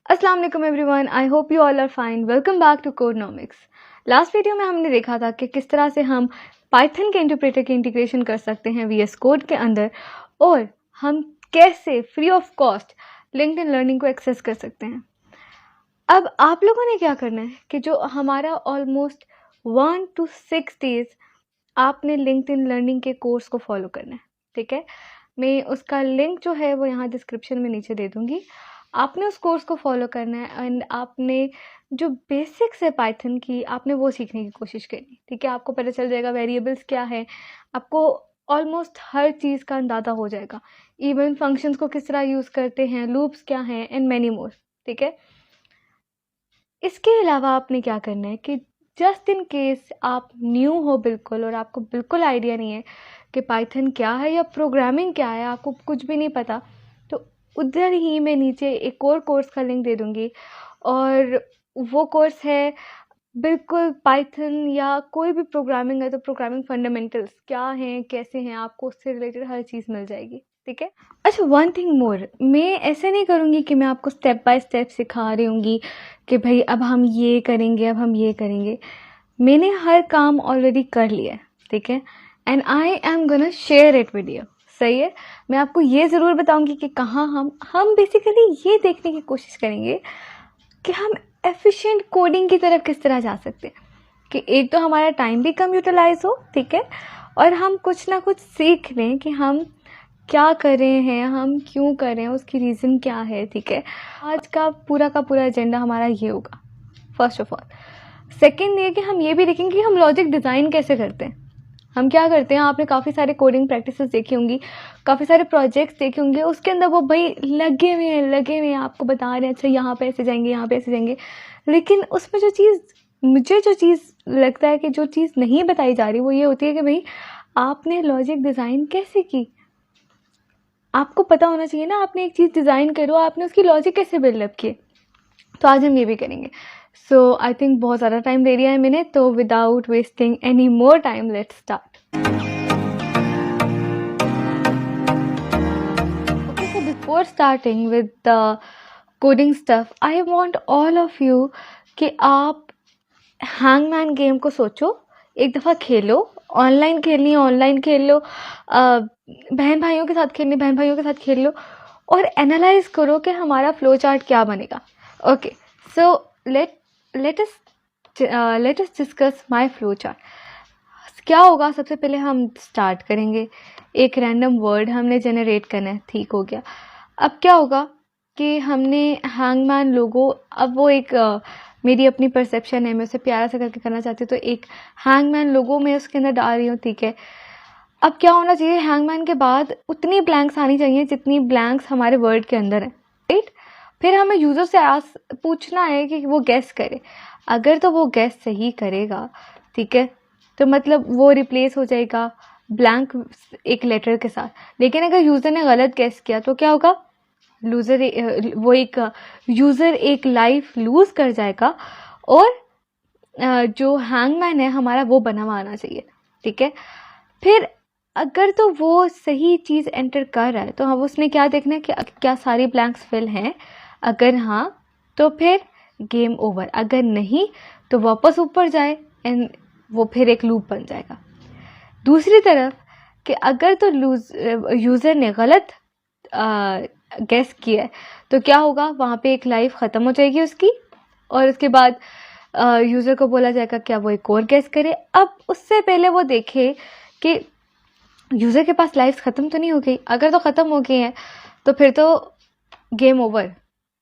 अस्सलाम वालेकुम everyone, I hope you all are fine. Welcome back to Codenomics. Last video में हमने देखा था कि किस तरह से हम पाइथन के इंटरप्रेटर की इंटीग्रेशन कर सकते हैं वीएस कोड के अंदर, और हम कैसे free of cost LinkedIn learning को एक्सेस कर सकते हैं। अब आप लोगों ने क्या करना है कि जो हमारा ऑलमोस्ट 1 to 6 डेज आपने लिंक्डइन लर्निंग के कोर्स को फॉलो करना है, ठीक है। मैं उसका लिंक जो है वो यहाँ डिस्क्रिप्शन में नीचे दे दूँगी। आपने उस कोर्स को फॉलो करना है एंड आपने जो बेसिक्स है पाइथन की आपने वो सीखने की कोशिश करनी, ठीक है। आपको पता चल जाएगा वेरिएबल्स क्या है, आपको ऑलमोस्ट हर चीज़ का अंदाज़ा हो जाएगा, इवन फंक्शंस को किस तरह यूज़ करते हैं, लूप्स क्या हैं एंड मैनी मोर, ठीक है। इसके अलावा आपने क्या करना है कि जस्ट इन केस आप न्यू हो बिल्कुल और आपको बिल्कुल आइडिया नहीं है कि पाइथन क्या है या प्रोग्रामिंग क्या है, आपको कुछ भी नहीं पता, तो उधर ही मैं नीचे एक और कोर्स का लिंक दे दूँगी। और वो कोर्स है बिल्कुल पाइथन या कोई भी प्रोग्रामिंग है तो प्रोग्रामिंग फंडामेंटल्स क्या हैं, कैसे हैं, आपको उससे रिलेटेड हर चीज़ मिल जाएगी, ठीक है। अच्छा, वन थिंग मोर, मैं ऐसे नहीं करूँगी कि मैं आपको स्टेप बाय स्टेप सिखा रही हूँगी कि भाई अब हम ये करेंगे, अब हम ये करेंगे। मैंने हर काम ऑलरेडी कर लिया है, ठीक है, and I am gonna share it with you. सही है, मैं आपको ये ज़रूर बताऊंगी कि कहाँ हम बेसिकली ये देखने की कोशिश करेंगे कि हम एफिशिएंट कोडिंग की तरफ किस तरह जा सकते हैं, कि एक तो हमारा टाइम भी कम यूटिलाइज हो, ठीक है, और हम कुछ ना कुछ सीख लें कि हम क्या कर रहे हैं, हम क्यों कर रहे हैं, उसकी रीज़न क्या है, ठीक है। आज का पूरा एजेंडा हमारा ये होगा फर्स्ट ऑफ ऑल। सेकेंड ये कि हम ये भी देखेंगे कि हम लॉजिक डिज़ाइन कैसे करते हैं, हम क्या करते हैं। आपने काफ़ी सारे कोडिंग प्रैक्टिसेस देखी होंगी, काफ़ी सारे प्रोजेक्ट्स देखे होंगे, उसके अंदर वो भाई लगे हुए हैं, आपको बता रहे हैं अच्छा यहाँ पे ऐसे जाएंगे, यहाँ पे ऐसे जाएंगे, लेकिन उसमें मुझे जो चीज़ लगता है कि जो चीज़ नहीं बताई जा रही वो ये होती है कि भाई आपने लॉजिक डिज़ाइन कैसे की। आपको पता होना चाहिए ना, आपने एक चीज़ डिज़ाइन करो, आपने उसकी लॉजिक कैसे बिल्डअप किए। तो आज हम ये भी करेंगे। सो आई थिंक बहुत ज़्यादा टाइम ले लिया है मैंने, तो without wasting any more time let's start. Okay, so before starting with the coding stuff, I want all of you कि आप हैंगमैन गेम को सोचो, एक दफ़ा खेलो, ऑनलाइन खेलनी है ऑनलाइन खेल लो, बहन भाइयों के साथ खेलनी बहन भाइयों के साथ खेल लो, और एनालाइज करो कि हमारा फ्लो चार्ट क्या बनेगा। Okay, so let us discuss my flow chart. क्या होगा, सबसे पहले हम स्टार्ट करेंगे, एक रैंडम वर्ड हमने जनरेट करना है, ठीक हो गया। अब क्या होगा कि हमने हैंगमैन लोगो, अब वो एक मेरी अपनी परसेप्शन है, मैं उसे प्यारा सा करके करना चाहती हूँ, तो एक हैंगमैन लोगो मैं उसके अंदर डाल रही हूँ, ठीक है। अब क्या होना चाहिए, हैंगमैन के बाद उतनी ब्लैंक्स आनी चाहिए जितनी ब्लैंक्स हमारे वर्ड के अंदर है, राइट। फिर हमें यूज़र से पूछना है कि वो गेस करे। अगर तो वो गेस सही करेगा, ठीक है, तो मतलब वो रिप्लेस हो जाएगा ब्लैंक एक लेटर के साथ। लेकिन अगर यूज़र ने गलत गेस किया तो क्या होगा, यूज़र एक लाइफ लूज़ कर जाएगा, और जो हैंगमैन है हमारा वो बना हुआ आना चाहिए, ठीक है। फिर अगर तो वो सही चीज़ एंटर कर रहा है तो हम उसने क्या देखना है कि क्या सारी ब्लैंक्स फिल हैं, अगर हाँ तो फिर गेम ओवर, अगर नहीं तो वापस ऊपर जाए एंड वो फिर एक लूप बन जाएगा। दूसरी तरफ कि अगर तो यूज़र ने गलत गेस किया है तो क्या होगा, वहाँ पे एक लाइफ ख़त्म हो जाएगी उसकी, और उसके बाद यूज़र को बोला जाएगा क्या वो एक और गेस करे। अब उससे पहले वो देखे कि यूज़र के पास लाइफ ख़त्म तो नहीं हो गई। अगर तो ख़त्म हो गई हैं तो फिर तो गेम ओवर,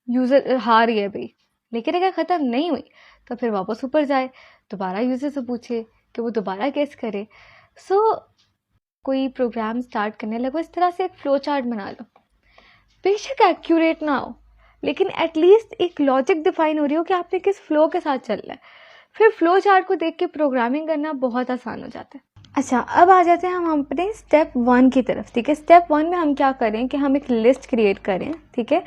यूज़र हार गया भाई। लेकिन अगर ख़त्म नहीं हुई तो फिर वापस ऊपर जाए, दोबारा यूज़र से पूछे कि वो दोबारा गेस करे। सो कोई प्रोग्राम स्टार्ट करने लगो, इस तरह से एक फ्लो चार्ट बना लो। बेशक एक्यूरेट ना हो, लेकिन एटलीस्ट एक लॉजिक डिफाइन हो रही हो कि आपने किस फ्लो के साथ चलना है। फिर फ्लो चार्ट को देख के प्रोग्रामिंग करना बहुत आसान हो जाता है। अच्छा, अब आ जाते हैं हम अपने स्टेप 1 की तरफ, ठीक है। स्टेप 1 में हम क्या करें कि हम एक लिस्ट क्रिएट करें, ठीक है,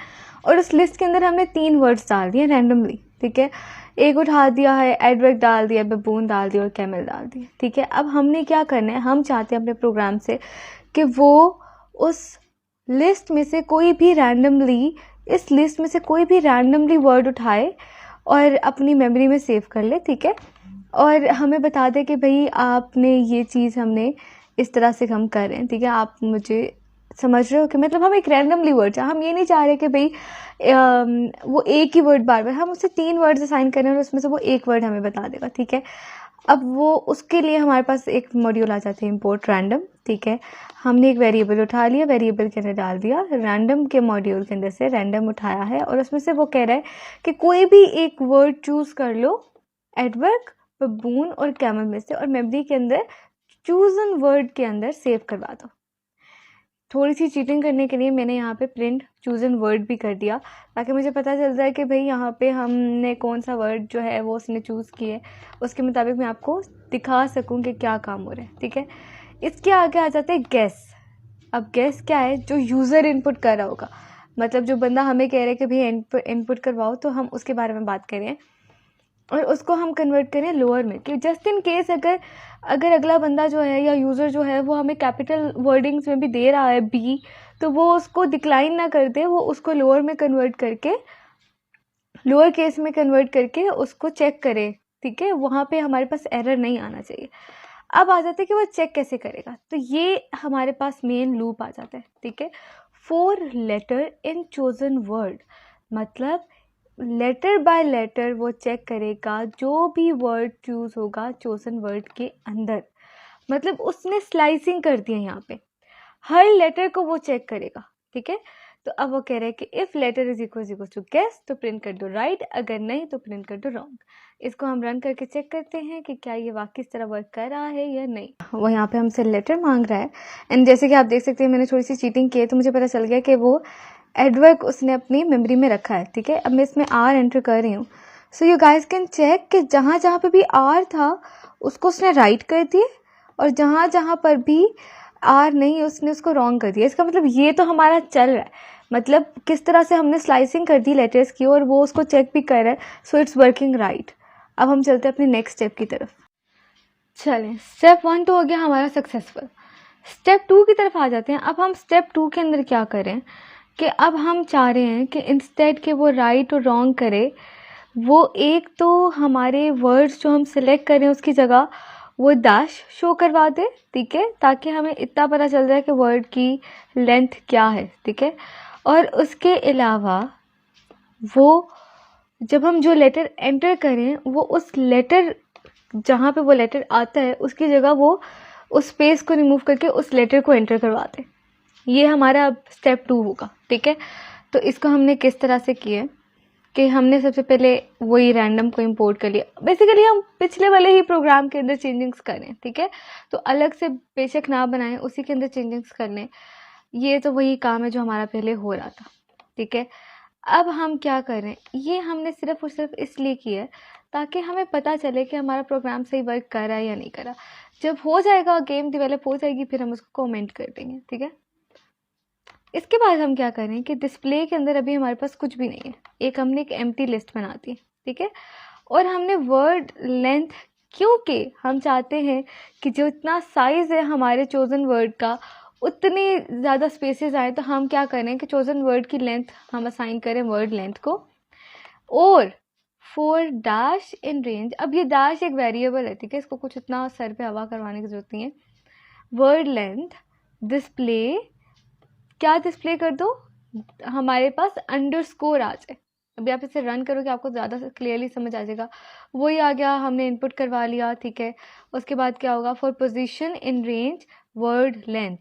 और उस लिस्ट के अंदर हमने 3 वर्ड्स डाल दिए रैंडमली, ठीक है। एक उठा दिया है, एडवर्ड डाल दिया, बबून डाल दिया और कैमल डाल दिया, ठीक है। अब हमने क्या करना है, हम चाहते हैं अपने प्रोग्राम से कि वो उस लिस्ट में से कोई भी रैंडमली इस लिस्ट में से कोई भी रैंडमली वर्ड उठाए और अपनी मेमोरी में सेव कर ले, ठीक है, और हमें बता दे कि भाई आपने ये चीज़ हमने इस तरह से हम कर रहे हैं, ठीक है, आप मुझे समझ रहे हो कि मतलब हम एक रैंडमली वर्ड चाहे, हम ये नहीं चाह रहे कि भाई वो एक ही वर्ड बार बार, हम उसे 3 वर्ड्स असाइन करें और उसमें से वो एक वर्ड हमें बता देगा, ठीक है। अब वो उसके लिए हमारे पास एक मॉड्यूल आ जाते हैं इंपोर्ट रैंडम, ठीक है। हमने एक वेरिएबल उठा लिया, वेरिएबल के अंदर डाल दिया, रैंडम के मॉड्यूल के अंदर से रैंडम उठाया है और उसमें से वो कह रहा है कि कोई भी एक वर्ड चूज़ कर लो एडवर्ब, बबून और कैमल में से, और मेमोरी के अंदर चूजन वर्ड के अंदर सेव करवा दो। थोड़ी सी चीटिंग करने के लिए मैंने यहाँ पे प्रिंट चूजन वर्ड भी कर दिया, ताकि मुझे पता चल जाए कि भाई यहाँ पे हमने कौन सा वर्ड जो है वो उसने चूज़ किया है, उसके मुताबिक मैं आपको दिखा सकूँ कि क्या काम हो रहा है, ठीक है। इसके आगे आ जाते हैं गेस। अब गेस क्या है? जो यूज़र इनपुट कर रहा होगा, मतलब जो बंदा हमें कह रहा है कि भाई इनपुट करवाओ, तो हम उसके बारे में बात करें और उसको हम कन्वर्ट करें लोअर में, कि जस्ट इन केस अगर अगला बंदा जो है या यूज़र जो है वो हमें कैपिटल वर्डिंग्स में भी दे रहा है बी, तो वो उसको डिक्लाइन ना कर दे, वो उसको लोअर में कन्वर्ट करके, लोअर केस में कन्वर्ट करके उसको चेक करे, ठीक है। वहाँ पे हमारे पास एरर नहीं आना चाहिए। अब आ जाते हैं कि वो चेक कैसे करेगा, तो ये हमारे पास मेन लूप आ जाता है, ठीक है। 4 लेटर इन चोजन वर्ड, मतलब लेटर बाय लेटर वो चेक करेगा जो भी वर्ड चूज होगा चोजन वर्ड के अंदर, मतलब उसने स्लाइसिंग कर दी है यहाँ पे, हर लेटर को वो चेक करेगा, ठीक है। तो अब वो कह रहे हैं कि if letter is equal to guess तो प्रिंट कर दो राइट, अगर नहीं तो प्रिंट कर दो रॉन्ग। इसको हम रन करके चेक करते हैं कि क्या ये वाकई इस तरह वर्क कर रहा है या नहीं। वो यहाँ पे हमसे लेटर मांग रहा है, एंड जैसे कि आप देख सकते हैं मैंने थोड़ी सी चीटिंग की है, तो मुझे पता चल गया कि वो एडवर्ब उसने अपनी मेमोरी में रखा है, ठीक है। अब मैं इसमें आर एंटर कर रही हूँ, so you guys can check कि जहाँ जहाँ पे भी आर था उसको उसने राइट कर दिए, और जहाँ जहाँ पर भी आर नहीं उसने उसको रॉन्ग कर दिया। इसका मतलब ये तो हमारा चल रहा है, मतलब किस तरह से हमने स्लाइसिंग कर दी लेटर्स की और वो उसको चेक भी कर रहा है, सो इट्स वर्किंग राइट। अब हम चलते हैं अपने नेक्स्ट स्टेप की तरफ। चलें, स्टेप 1 तो हो गया हमारा सक्सेसफुल। स्टेप 2 की तरफ आ जाते हैं। अब हम स्टेप 2 के अंदर क्या करें कि अब हम चाह रहे हैं कि इंस्टेड के वो राइट और रॉन्ग करे, वो एक तो हमारे वर्ड्स जो हम सिलेक्ट करें उसकी जगह वो डैश शो करवा दे, ठीक है, ताकि हमें इतना पता चल जाए कि वर्ड की लेंथ क्या है, ठीक है। और उसके अलावा वो जब हम जो लेटर एंटर करें वो उस लेटर जहाँ पे वो लेटर आता है उसकी जगह वो उस स्पेस को रिमूव करके उस लेटर को एंटर करवाते। ये हमारा अब स्टेप 2 होगा, ठीक है। तो इसको हमने किस तरह से किया कि हमने सबसे पहले वही रैंडम को इंपोर्ट कर लिया। बेसिकली हम पिछले वाले ही प्रोग्राम के अंदर चेंजिंग्स करें, ठीक है, तो अलग से बेशक ना बनाएं, उसी के अंदर चेंजिंग्स कर लें। ये तो वही काम है जो हमारा पहले हो रहा था, ठीक है। अब हम क्या करें, ये हमने सिर्फ और सिर्फ इसलिए किया है ताकि हमें पता चले कि हमारा प्रोग्राम सही वर्क कर रहा है या नहीं कर रहा। जब हो जाएगा, गेम डेवलप हो जाएगी, फिर हम उसको कमेंट कर देंगे, ठीक है। इसके बाद हम क्या करें कि डिस्प्ले के अंदर अभी हमारे पास कुछ भी नहीं है, एक हमने एक एम्प्टी लिस्ट बना दी, ठीक है। और हमने वर्ड लेंथ, क्योंकि हम चाहते हैं कि जो इतना साइज़ है हमारे चोजन वर्ड का उतनी ज़्यादा स्पेसेस आए, तो हम क्या करें कि चोजन वर्ड की लेंथ हम असाइन करें वर्ड लेंथ को, और फॉर डैश इन रेंज, अब ये डैश एक वेरिएबल है, ठीक है, इसको कुछ इतना सर पे हवा करवाने की जरूरत नहीं है। वर्ड लेंथ डिस्प्ले, क्या डिस्प्ले कर दो, हमारे पास अंडरस्कोर आ जाए। अभी आप इसे रन करोगे आपको ज़्यादा क्लियरली समझ आ जाएगा। वही आ गया, हमने इनपुट करवा लिया, ठीक है। उसके बाद क्या होगा, for position in range word length.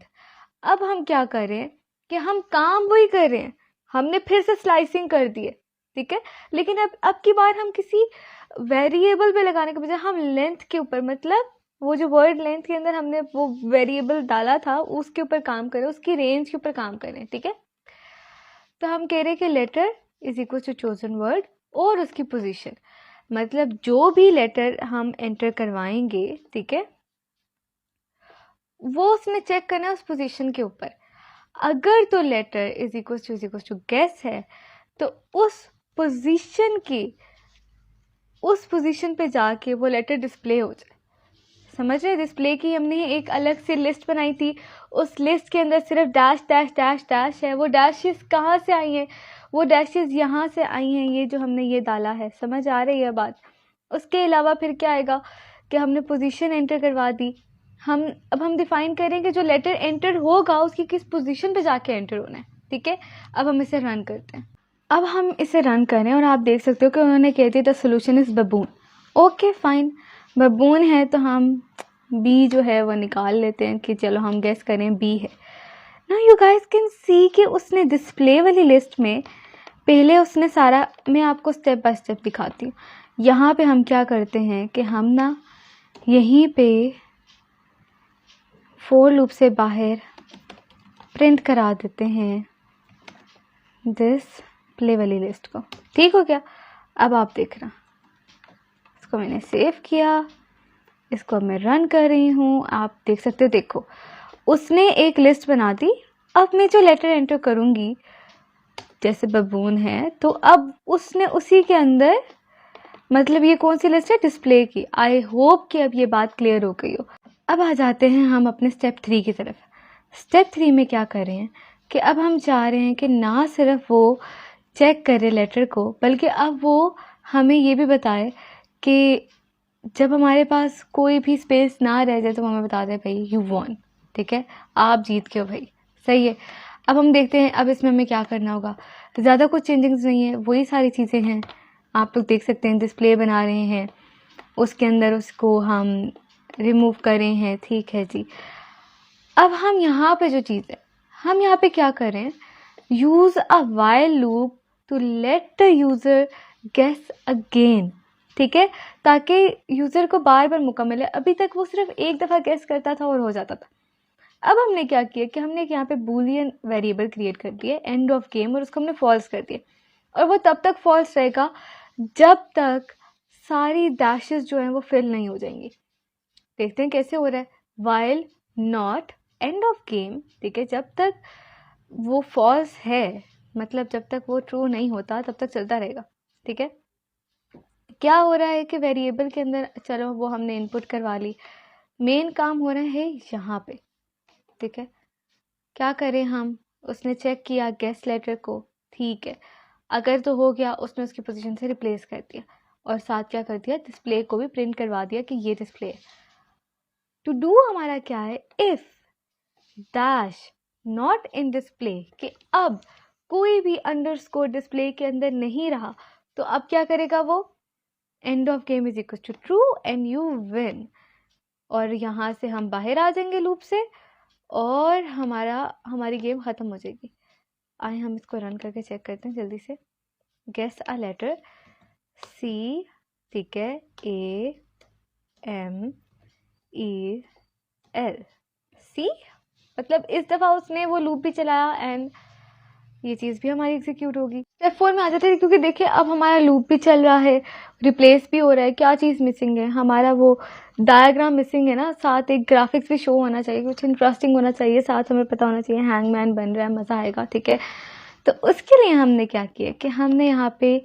अब हम क्या करें कि हम काम वही कर रहे हैं, हमने फिर से स्लाइसिंग कर दी है, ठीक है, लेकिन अब की बार हम किसी वेरिएबल पे लगाने के बजाय हम लेंथ के ऊपर, मतलब वो जो वर्ड लेंथ के अंदर हमने वो वेरिएबल डाला था उसके ऊपर काम करें, उसकी रेंज के ऊपर काम करें, ठीक है। तो हम कह रहे हैं कि letter is equal to chosen word और उसकी पोजीशन, मतलब जो भी लेटर हम एंटर करवाएंगे, ठीक है, वो उसने चेक करना है उस पोजीशन के ऊपर। अगर तो letter is equal to guess है तो उस पोजीशन पे जाके वो लेटर डिस्प्ले हो जाए। समझ रहे? डिस्प्ले की हमने एक अलग से लिस्ट बनाई थी, उस लिस्ट के अंदर सिर्फ डैश डैश डैश डैश है। वो डैशेस कहाँ से आई हैं? वो डैशेस यहाँ से आई हैं, ये जो हमने ये डाला है। समझ आ रही है बात? उसके अलावा फिर क्या आएगा कि हमने पोजीशन एंटर करवा दी। अब हम डिफाइन करें कि जो लेटर एंटर होगा उसकी किस पोजीशन पे जाके एंटर होना है। ठीक है, अब हम इसे रन करते हैं। अब हम इसे रन करें और आप देख सकते हो कि उन्होंने कह दिया the solution is बबून। Okay fine, बबून है तो हम बी जो है वो निकाल लेते हैं कि चलो हम गेस करें बी है। Now you guys can see कि उसने डिस्प्ले वाली लिस्ट में पहले उसने सारा, मैं आपको स्टेप बाय स्टेप दिखाती हूँ। यहाँ पे हम क्या करते हैं कि हम ना यहीं पे फोर लूप से बाहर प्रिंट करा देते हैं डिस्प्ले वाली लिस्ट को। ठीक हो गया? अब आप देखना, इसको मैंने सेव किया, इसको अब मैं रन कर रही हूँ। आप देख सकते हो, देखो उसने एक लिस्ट बना दी। अब मैं जो लेटर एंटर करूँगी जैसे बबून है, तो अब उसने उसी के अंदर, मतलब ये कौन सी लिस्ट है? डिस्प्ले की। आई होप कि अब ये बात क्लियर हो गई हो। अब आ जाते हैं हम अपने स्टेप 3 की तरफ। स्टेप 3 में क्या कर रहे हैं कि अब हम चाह रहे हैं कि ना सिर्फ वो चेक करे लेटर को, बल्कि अब वो हमें ये भी बताए कि जब हमारे पास कोई भी स्पेस ना रह जाए तो हमें बता दे भाई यू वॉन। ठीक है, आप जीत गए भाई। सही है। अब हम देखते हैं अब इसमें हमें क्या करना होगा। ज़्यादा कुछ चेंजिंग्स नहीं है, वही सारी चीज़ें हैं। आप लोग देख सकते हैं डिस्प्ले बना रहे हैं, उसके अंदर उसको हम रिमूव कर रहे हैं। ठीक है जी। अब हम यहाँ पे जो चीज़ है, हम यहाँ पे क्या करें, use a while loop to let the user guess again. ठीक है, ताकि यूज़र को बार बार मौका मिले। अभी तक वो सिर्फ एक दफ़ा गेस करता था और हो जाता था। अब हमने क्या किया कि हमने यहाँ पे बूलियन वेरिएबल क्रिएट कर दिया एंड ऑफ गेम, और उसको हमने फॉल्स कर दिया। और वो तब तक फॉल्स रहेगा जब तक सारी डैशेस जो हैं वो फिल नहीं हो जाएंगी। देखते हैं कैसे हो रहा है। While not and of game, ठीक है, जब तक वो फॉल्स है, मतलब जब तक वो ट्रू नहीं होता तब तक चलता रहेगा। ठीक है, क्या हो रहा है कि वेरिएबल के अंदर, चलो वो हमने इनपुट करवा ली, मेन काम हो रहा है यहाँ पे। ठीक है, क्या करें हम, उसने चेक किया गेस लेटर को। ठीक है, अगर तो हो गया, उसने उसकी पोजीशन से रिप्लेस कर दिया और साथ क्या कर दिया, डिस्प्ले को भी प्रिंट करवा दिया कि ये डिस्प्ले है। टू डू हमारा क्या है, if dash not in display, कि अब कोई भी अंडरस्कोर डिस्प्ले के अंदर नहीं रहा, तो अब क्या करेगा वो, end of game is equal to true and you win. और यहाँ से हम बाहर आ जाएंगे लूप से और हमारी गेम ख़त्म हो जाएगी। आए हम इसको रन करके चेक करते हैं जल्दी से। गेस अ लेटर सी, ठीक है, A M E L, सी, मतलब इस दफ़ा उसने वो लूप भी चलाया एंड ये चीज़ भी हमारी एग्जीक्यूट होगी। स्टेप 4 में आ जाते हैं, क्योंकि देखिए अब हमारा लूप भी चल रहा है, रिप्लेस भी हो रहा है। क्या चीज़ मिसिंग है, हमारा वो डायग्राम मिसिंग है ना, साथ एक ग्राफिक्स भी शो होना चाहिए, कुछ इंटरेस्टिंग होना चाहिए, साथ हमें पता होना चाहिए हैंगमैन बन रहा है, मज़ा आएगा। ठीक है, तो उसके लिए हमने क्या किया कि हमने यहाँ पे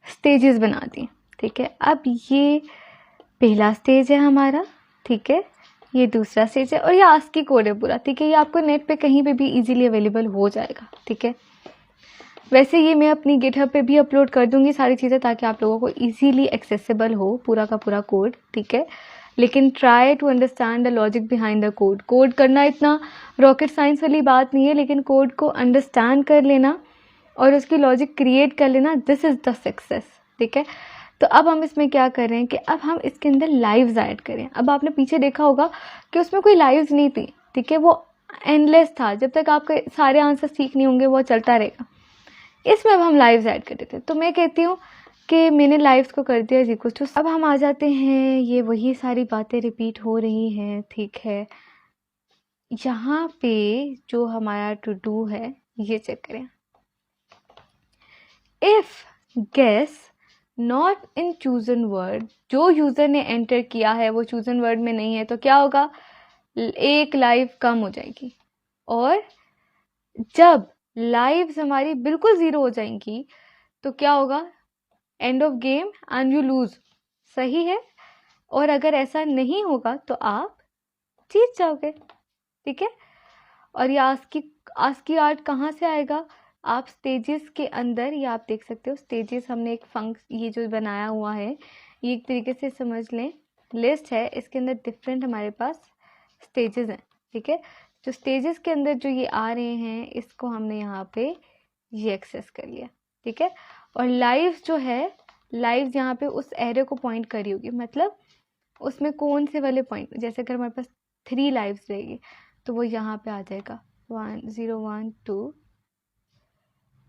स्टेजेस बना दी। ठीक है, अब ये पहला स्टेज है हमारा, ठीक है, ये दूसरा स्टेज है और ये आस्की कोड है पूरा। ठीक है, ये आपको नेट पे कहीं पे भी इजीली अवेलेबल हो जाएगा। ठीक है, वैसे ये मैं अपनी गिटहब पे भी अपलोड कर दूंगी सारी चीज़ें, ताकि आप लोगों को इजीली एक्सेसिबल हो पूरा का पूरा कोड। ठीक है, लेकिन try to understand the logic behind the code. Code करना इतना रॉकेट साइंस वाली बात नहीं है, लेकिन कोड को अंडरस्टैंड कर लेना और उसकी लॉजिक क्रिएट कर लेना, दिस इज़ द सक्सेस। ठीक है, तो अब हम इसमें क्या कर रहे हैं कि अब हम इसके अंदर लाइव्स ऐड करें। अब आपने पीछे देखा होगा कि उसमें कोई लाइव्स नहीं थी। ठीक है, वो एंडलेस था, जब तक आपके सारे आंसर ठीक नहीं होंगे वो चलता रहेगा। इसमें अब हम लाइव्स ऐड कर देते हैं, तो मैं कहती हूँ कि मैंने लाइव्स को कर दिया इक्वल टू। अब हम आ जाते हैं, ये वही सारी बातें रिपीट हो रही हैं। ठीक है, यहाँ पे जो हमारा टू डू है ये चेक करें। If guess not in chosen word, जो यूज़र ने एंटर किया है वो चूजन वर्ड में नहीं है, तो क्या होगा, एक लाइव कम हो जाएगी। और जब लाइव्स हमारी बिल्कुल ज़ीरो हो जाएंगी तो क्या होगा, and of game and you lose. सही है, और अगर ऐसा नहीं होगा तो आप जीत जाओगे, ठीक है। और ये आस्की आर्ट कहाँ से आएगा? आप स्टेजेस के अंदर, ये आप देख सकते हो स्टेजेस, हमने एक ये जो बनाया हुआ है, ये एक तरीके से समझ लें लिस्ट है, इसके अंदर डिफरेंट हमारे पास स्टेजेस हैं, ठीक है। जो स्टेजेस के अंदर जो ये आ रहे हैं, इसको हमने यहाँ पे ये एक्सेस कर लिया, ठीक है। और लाइव जो है, लाइव यहाँ पे उस एरो को पॉइंट करी होगी, मतलब उसमें कौन से वाले पॉइंट, जैसे अगर हमारे पास 3 लाइव्स रहेगी तो वो यहाँ पे आ जाएगा 1 0 1 2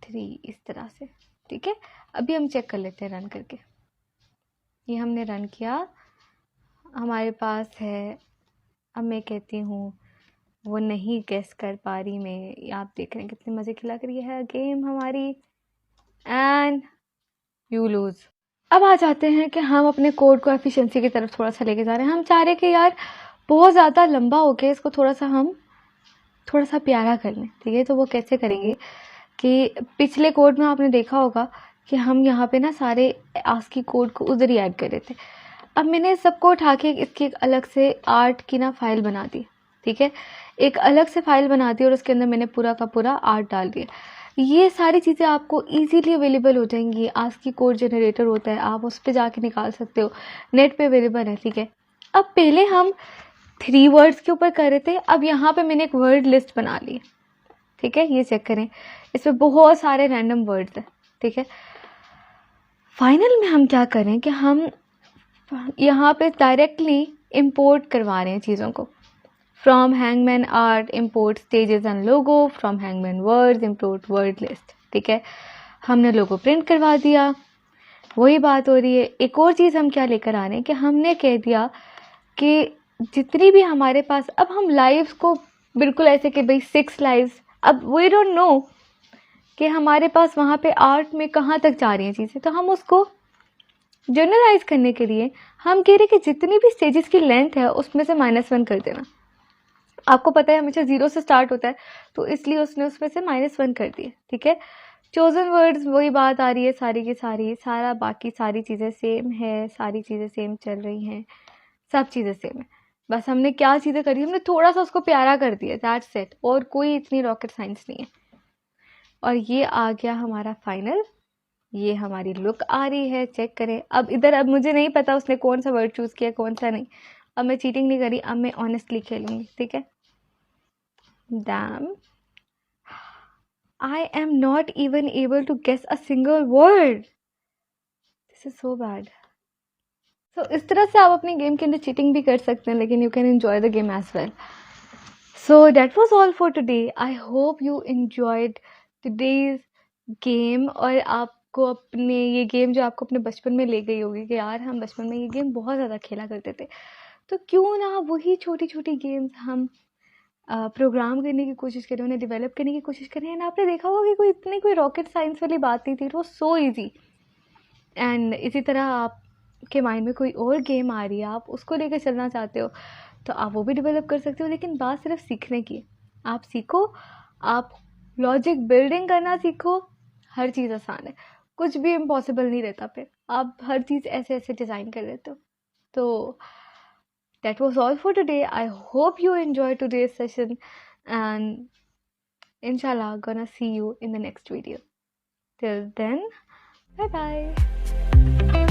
3 इस तरह से, ठीक है। अभी हम चेक कर लेते हैं रन करके। ये हमने रन किया, हमारे पास है। अब मैं कहती हूँ वो नहीं गेस कर पा रही मैं, ये आप देख रहे हैं कितने मज़े खिला रही है गेम हमारी, एंड यू लूज़। अब आ जाते हैं कि हम अपने कोड को एफिशिएंसी की तरफ थोड़ा सा लेके जा रहे हैं। हम चाह रहे हैं कि यार बहुत ज़्यादा लंबा हो गया, इसको थोड़ा सा प्यारा कर लें, ठीक है। तो वो कैसे करेंगे कि पिछले कोड में आपने देखा होगा कि हम यहाँ पे ना सारे आस्की कोड को उधर ही ऐड कर रहे थे। अब मैंने सबको उठा के इसकी एक अलग से आर्ट की ना फाइल बना दी, ठीक है। एक अलग से फाइल बना दी और उसके अंदर मैंने पूरा का पूरा आर्ट डाल दिया। ये सारी चीज़ें आपको इजीली अवेलेबल हो जाएंगी। आस्की कोड जनरेटर होता है, आप उस पर जाके निकाल सकते हो, नेट पे अवेलेबल है, ठीक है। अब पहले हम 3 वर्ड्स के ऊपर कर रहे थे, अब यहाँ पे मैंने एक वर्ड लिस्ट बना ली, ठीक है। ये चेक करें, इसमें बहुत सारे रैंडम वर्ड्स हैं, ठीक है। फाइनल में हम क्या करें कि हम यहाँ पे डायरेक्टली इंपोर्ट करवा रहे हैं चीज़ों को। From hangman art import stages and logo, from hangman words import word list, ठीक है। हमने लोगो प्रिंट करवा दिया, वही बात हो रही है। एक और चीज़ हम क्या लेकर आ रहे हैं कि हमने कह दिया कि जितनी भी हमारे पास, अब हम लाइव्स को बिल्कुल ऐसे कि भाई 6 लाइव्स, अब वी डोंट नो कि हमारे पास वहाँ पे आर्ट में कहाँ तक जा रही हैं चीज़ें, तो हम उसको जनरलाइज करने के लिए हम कह रहे हैं कि जितनी भी स्टेजेस की लेंथ है उसमें से -1 कर देना। आपको पता है हमेशा 0 से स्टार्ट होता है, तो इसलिए उसने उसमें से -1 कर दिए, ठीक है। चोजन वर्ड्स वही बात आ रही है सारी की सारी, सारा बाकी सारी चीज़ें सेम है, सारी चीज़ें सेम चल रही हैं, सब चीज़ें सेम है। बस हमने क्या चीज़ें करी, हमने थोड़ा सा उसको प्यारा कर दिया, दैट्स इट, और कोई इतनी रॉकेट साइंस नहीं है। और ये आ गया हमारा फाइनल, ये हमारी लुक आ रही है, चेक करें। अब इधर, अब मुझे नहीं पता उसने कौन सा वर्ड चूज़ किया कौन सा नहीं, अब मैं चीटिंग नहीं करी, अब मैं ऑनेस्टली खेलूँगी, ठीक है। Dam, I am not even able to guess a single word. This is so bad. So इस तरह से आप अपनी गेम के अंदर चीटिंग भी कर सकते हैं, लेकिन you can enjoy the game as well. So that was all for today. I hope you enjoyed today's game, और आपको अपने ये गेम जो आपको अपने बचपन में ले गई होगी कि यार हम बचपन में ये गेम बहुत ज़्यादा खेला करते थे, तो क्यों ना वही छोटी छोटी गेम्स हम प्रोग्राम करने की कोशिश करें, उन्हें डेवलप करने की कोशिश करें। एंड आपने देखा होगा कि कोई रॉकेट साइंस वाली बात नहीं थी, it was so easy. And इसी तरह आपके माइंड में कोई और गेम आ रही है, आप उसको लेकर चलना चाहते हो, तो आप वो भी डेवलप कर सकते हो। लेकिन बात सिर्फ सीखने की, आप सीखो, आप लॉजिक बिल्डिंग करना सीखो, हर चीज़ आसान है, कुछ भी इम्पॉसिबल नहीं रहता, फिर आप हर चीज़ ऐसे ऐसे डिज़ाइन कर लेते हो। तो that was all for today. I hope you enjoyed today's session, and inshallah gonna see you in the next video. Till then, bye bye.